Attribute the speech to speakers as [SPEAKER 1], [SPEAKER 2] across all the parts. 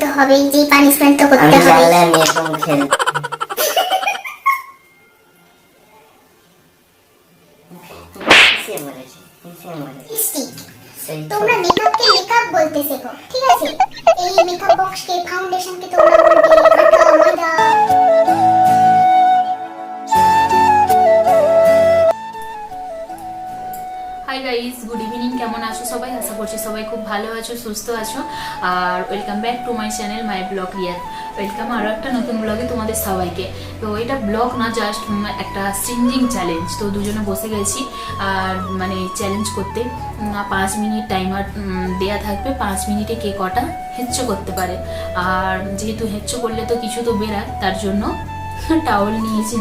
[SPEAKER 1] তো হবেই, যে পানিশমেন্ট তো করতে হবে।
[SPEAKER 2] আমি এরকম খেল
[SPEAKER 1] তোমরা মেকআপকে মেকআপ বলতে শেখো, ঠিক আছে? এই মেকআপ বক্সকে, ফাউন্ডেশনকে তোমরা বলবে আটা ময়দা।
[SPEAKER 3] Hi guys, good evening. কেমন আছো সবাই? আশা করছি সবাই খুব ভালো আছো, সুস্থ আছো। আর welcome back to my channel my blog real. Welcome আরও একটা নতুন ব্লগে তোমাদের সবাইকে। তো এটা ব্লগ না, জাস্ট একটা সিঙ্গিং চ্যালেঞ্জ। তো দুজনে বসে গেছি আর মানে চ্যালেঞ্জ করতে। 5 মিনিট টাইমার দেয়া থাকবে, 5 মিনিটে কে কটা হেচ্চো করতে পারে। আর যেহেতু হেচ্চো করলে তো কিছু তো বেরায়, তার জন্য টাওয়াল নিয়েছি।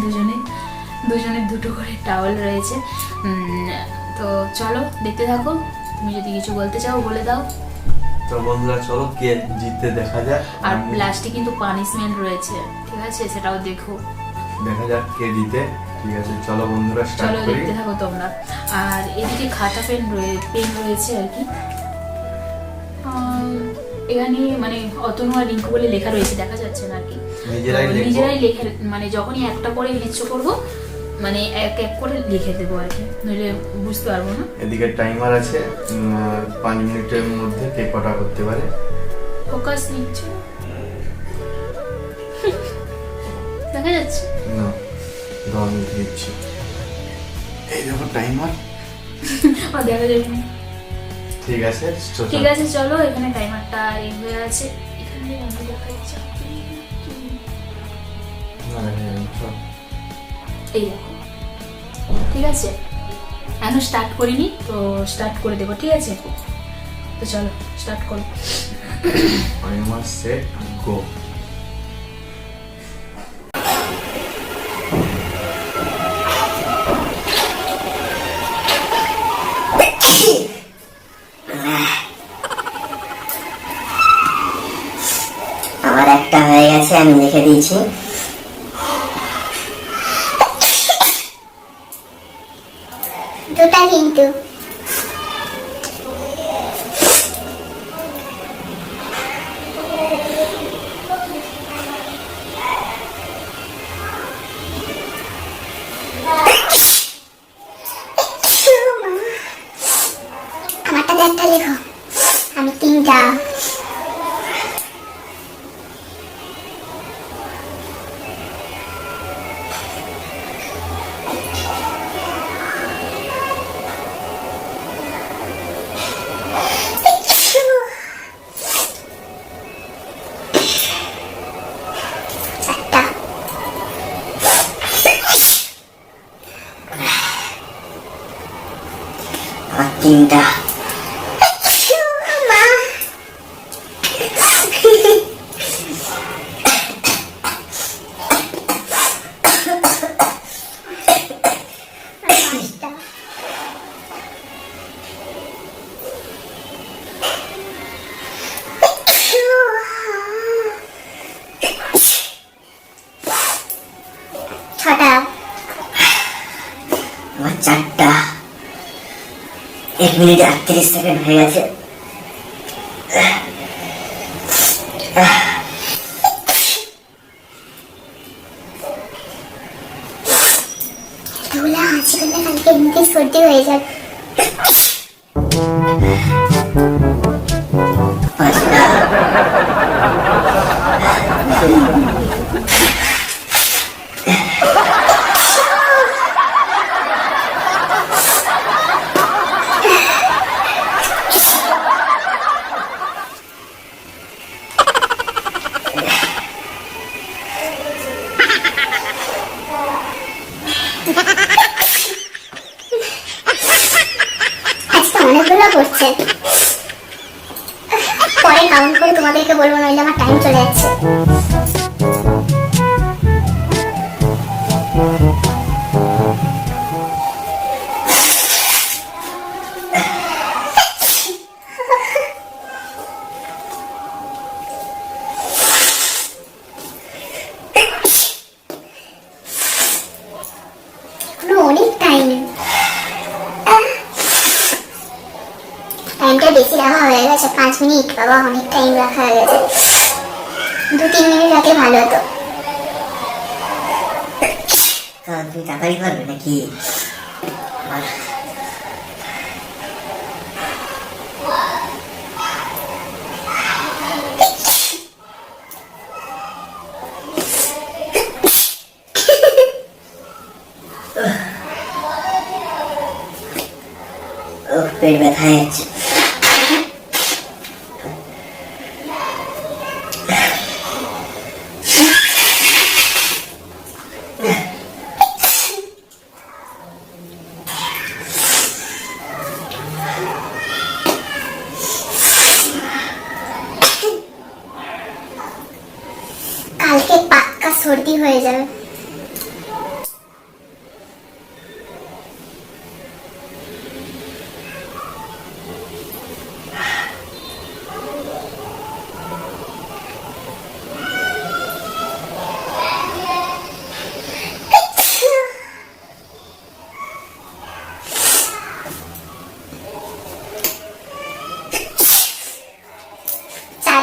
[SPEAKER 3] দুজনের দুটো করে টাওয়াল রয়েছে। তো চলো দেখতে থাকো। তুমি যদি কিছু বলতে চাও বলে দাও।
[SPEAKER 4] তো বন্ধুরা চলো কে জিততে দেখা যাক।
[SPEAKER 3] আর লাস্টে কিন্তু পানিশমেন্ট রয়েছে, ঠিক আছে? সেটাও দেখা
[SPEAKER 4] যাক কে জিতে। ঠিক আছে, চলো বন্ধুরা স্টার্ট
[SPEAKER 3] চলো
[SPEAKER 4] করি।
[SPEAKER 3] দেখতে থাকো তোমরা। আর এদিকে খাতা পেন রয়েছে আর কি। এখানে মানে অতনু আর রিঙ্কু বলে লেখা রয়েছে, দেখা যাচ্ছে না আর কি। নিজেরাই লেখে, মানে যখনই একটা করে হিচ্ছ করবো মানে এক এক করে লিখে দেবো আর কি, নইলে বুঝতে পারবো না।
[SPEAKER 4] এদিকে টাইমার আছে, 5 মিনিটের মধ্যে কে কটা করতে পারে।
[SPEAKER 3] ফোকাস নিচ্ছে, দেখা যাচ্ছে
[SPEAKER 4] না, 10 মিনিট দিচ্ছি। এই দেখো টাইমার।
[SPEAKER 3] দেখা যাবে না।
[SPEAKER 4] ঠিক আছে
[SPEAKER 3] ঠিক আছে, চলো। এখানে টাইমারটা এই হয়ে আছে। এখানে আমি দেখা যাচ্ছে এই দেখো, ঠিক আছে? এখনো স্টার্ট করিনি, তো স্টার্ট করে দেবো, ঠিক আছে? তো চলো স্টার্ট করো।
[SPEAKER 4] Timer set go.
[SPEAKER 2] আমার একটা হয়ে গেছে, আমি লিখে দিয়েছি।
[SPEAKER 1] দুটা কিন্তু আমারটা একটা লেখো, আমি 3টা।
[SPEAKER 2] আমার 3টা।
[SPEAKER 1] ছটা।
[SPEAKER 2] আমার 4টা। 1 মিনিট 38 সেকেন্ড হয়ে গেছে।
[SPEAKER 1] ধুলা হাঁচি করলে কালকে এমনিতে সর্দি হয়ে যাবে।
[SPEAKER 2] 5টা।
[SPEAKER 1] আজকে অনেকগুলো করছে, পরে কাউন্ট করে তোমাদেরকে বলবো, নইলে আমার টাইম চলে যাচ্ছে। অনেক টাইম, টাইমটা বেশি রাখা হয়ে গেছে। 5 মিনিট, বাবা অনেক টাইম রাখা হয়ে গেছে। 2-3 মিনিট রাখলে ভালো হতো।
[SPEAKER 2] কারণ তুমি তাড়াতাড়ি করবে নাকি? পেট ব্যথা হয়ে যাচ্ছে।
[SPEAKER 1] কালকে পাক্কা সর্দি হয়ে যাবে।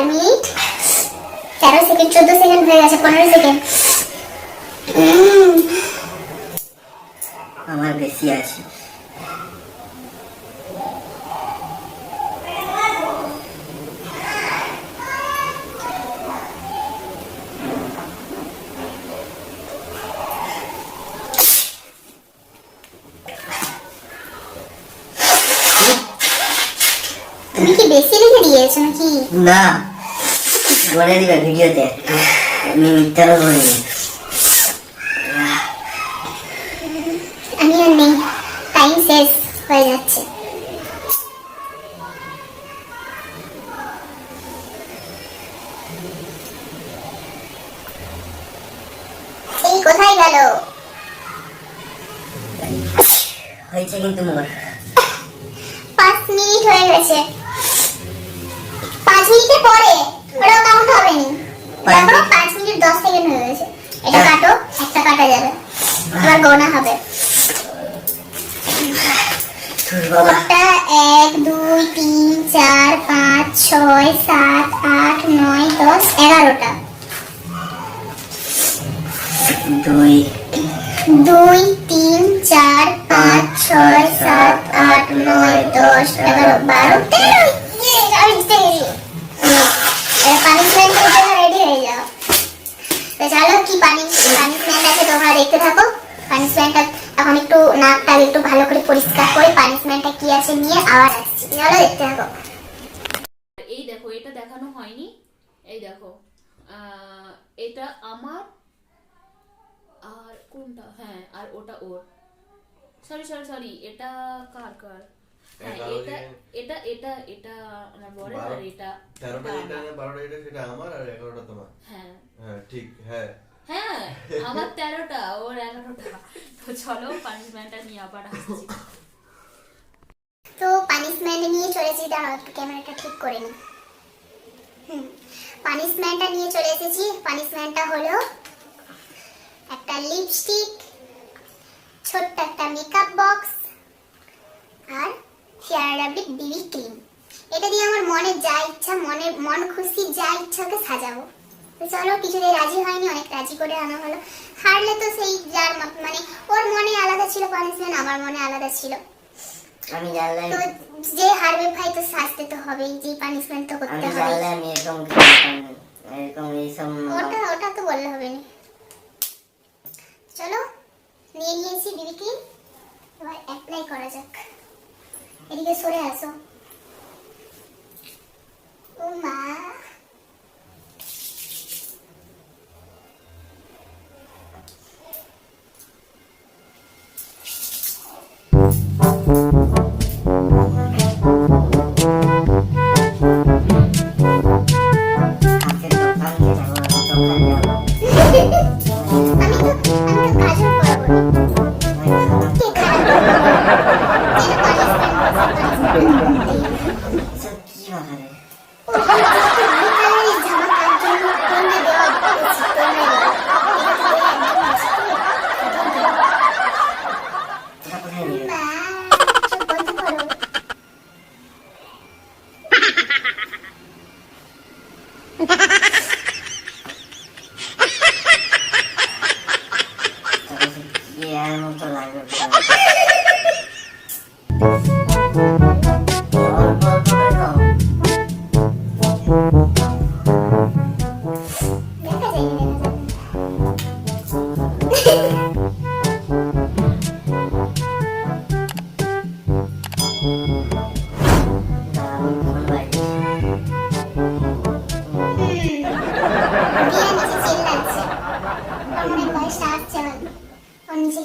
[SPEAKER 1] মিনিট 13 সেকেন্ড 14 সেকেন্ড হয়ে গেছে, 15 সেকেন্ড।
[SPEAKER 2] আমার বেশি আছে।
[SPEAKER 1] তুমি কি বেশি লিখে দিয়েছো নাকি?
[SPEAKER 2] না, বলে দিবে ভিডিওতে, আমি মিথ্যা বলিনি।
[SPEAKER 1] আমি আর নেই, টাইম শেষ হয়ে যাচ্ছে। এই কোথায় গেল?
[SPEAKER 2] হয়েছে কিন্তু মোর
[SPEAKER 1] 5 মিনিট হয়ে গেছে। 5 মিনিটের পরে ওটা কাউন্ট হবে না। দেখো 5 মিনিট 10 সেকেন্ড হয়ে গেছে। এটা কাটো, একটা কাটা যাবে, এবার গোনা হবে। ওটা 1 2 3 4 5 6 7 8 9 10 11টা।
[SPEAKER 2] 2
[SPEAKER 1] 2 3 4 5 6 7 8 9 10 11 12 13 আমি জিতে গেছি। পানিশমেন্টের জন্য রেডি হয়ে যাও। তো চলো কি পানিশমেন্ট আছে তোমরা দেখতে থাকো। পানিশমেন্টটা এখন একটু নাকটা একটু ভালো করে পরিষ্কার করে পানিশমেন্টটা কি আছে নিয়ে আবার আসছি। চলো দেখতে থাকো।
[SPEAKER 3] এই দেখো, এটা দেখানো হয়নি। এই দেখো, এটা আমার, আর কোনটা, হ্যাঁ আর ওটা ওর। সরি সরি সরি, এটা কার কার, হ্যাঁ এটা এটা এটা এটা আমার বরের, আর এটা
[SPEAKER 4] 13টা এটা 12টা এটা সেটা আমার, আর 11টা তোমার।
[SPEAKER 3] হ্যাঁ
[SPEAKER 4] হ্যাঁ ঠিক, হ্যাঁ
[SPEAKER 3] হ্যাঁ আমার 13টা, ওর 11টা। তো চলো পানিশমেন্টটা নিয়ে আবার আসছি।
[SPEAKER 1] তো পানিশমেন্ট নিয়ে চলেছি, দাঁড়াও একটু ক্যামেরাটা ঠিক করে নি। পানিশমেন্টটা নিয়ে চলে এসেছি। পানিশমেন্টটা হলো একটা লিপস্টিক, ছোট্ট একটা মেকআপ বক্স, আর ফেয়ার লাভলি বিবি ক্রিম। এটা দিয়ে আমার মনে যা ইচ্ছা, মন খুশি যা ইচ্ছাকে সাজাবো। তো চলো, কিছুতে রাজি হয়নি, অনেক রাজি করে আনা হলো। হারলে তো সেই যার মানে ওর মনে আলাদা ছিল পানিশমেন্ট, আমার মনে আলাদা ছিল।
[SPEAKER 2] আমি জানলাম,
[SPEAKER 1] তো যে হারবে ভাই তো শাস্তি তো হবেই, যে পানিশমেন্ট তো করতে
[SPEAKER 2] আমি
[SPEAKER 1] হবে।
[SPEAKER 2] জানলাম আমি এরকম এইসব
[SPEAKER 1] ওটা তো বললে হবে না। চলো নিয়ে নিয়েছি বিবি ক্রিম, এবার অ্যাপ্লাই করা যাক। এদিকে সরে আসো। ও মা,
[SPEAKER 2] কাছে দোকান দিয়ে যাবো, দোকান যাবো।
[SPEAKER 1] আমি তো কাজল পরাবো না। কে খারাপ
[SPEAKER 2] এসব কি বানালে? এটা কোথায় নিয়ে গেলে?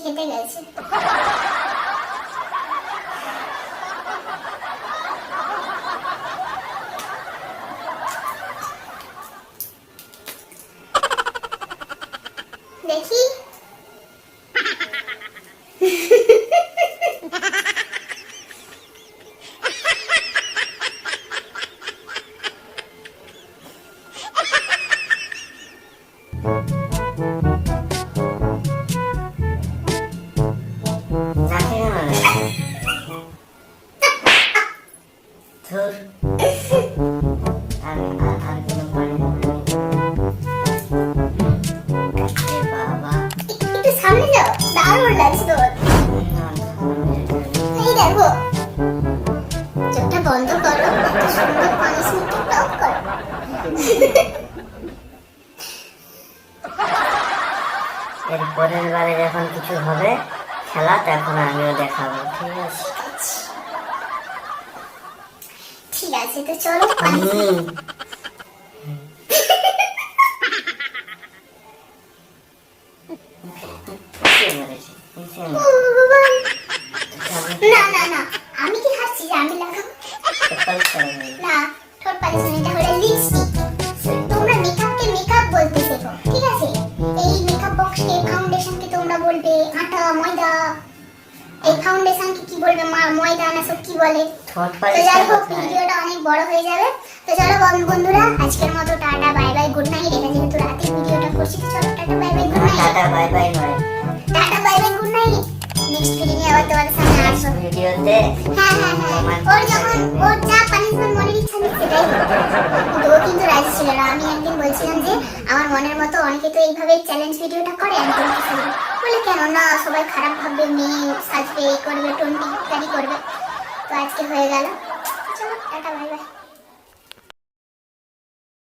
[SPEAKER 1] খেতে গেছে। দেখি
[SPEAKER 2] নাকে কেন লাগে? ধুর। আর কোনো পানি নেই। এ বাবা।
[SPEAKER 1] একটু সামনে যাও, দারুণ লাগছে তো। এই দেখো, চোখটা বন্ধ করো, একটা সুন্দর পানিশমেন্ট টপ করো।
[SPEAKER 2] এর পরের বারে যখন কিছু হবে খেলা তখন আমিও দেখাবো, ঠিক আছে?
[SPEAKER 1] ঠিক আছে, তো চলো পানিশমেন্ট। না না না, আমি কি খাচ্ছি যে আমি লাগাবো? না, ঠোঁট পালিশমেন্টটা হলো লিপস্টিক। তোমরা মেকআপকে মেকআপ বলতে শেখো, ঠিক আছে? এই মেকআপ বক্সকে ফাউন্ডেশনকে তোমরা বলবে আটা ময়দা, এই ফাউন্ডেশনকে কি বলবে ময়দা না সব কি বলে। তো যাই হোক, ভিডিওটা অনেক বড় হয়ে যাবে। তো চলো বন্ধুরা, আজকের মতো tata bye bye good night. এটা যেহেতু রাতে ভিডিওটা করছি, তো চলো tata bye bye good night.
[SPEAKER 2] Tata bye bye নয়,
[SPEAKER 1] tata bye bye good night. Next video নিয়ে আবার তোমাদের সামনে আসবো।
[SPEAKER 2] ভিডিওতে
[SPEAKER 1] হ্যাঁ হ্যাঁ হ্যাঁ, ওর যখন ওর যা পানিশমেন্ট মনের ইচ্ছা নেই সেটাই করবে। কিন্তু ও কিন্তু রাজি ছিল না। আমি একদিন বলছিলাম যে আমার মনের মতো অনেকে তো এইভাবে চ্যালেঞ্জ ভিডিওটা করে, আমি তোমাকে সাজবো। বলে কেন না, সবাই খারাপ ভাববে, মেয়ে সাজবে, এই করবে, টোনটি ইত্যাদি করবে। তো আজকে হয়ে গেল। চলো টাটা বাই বাই।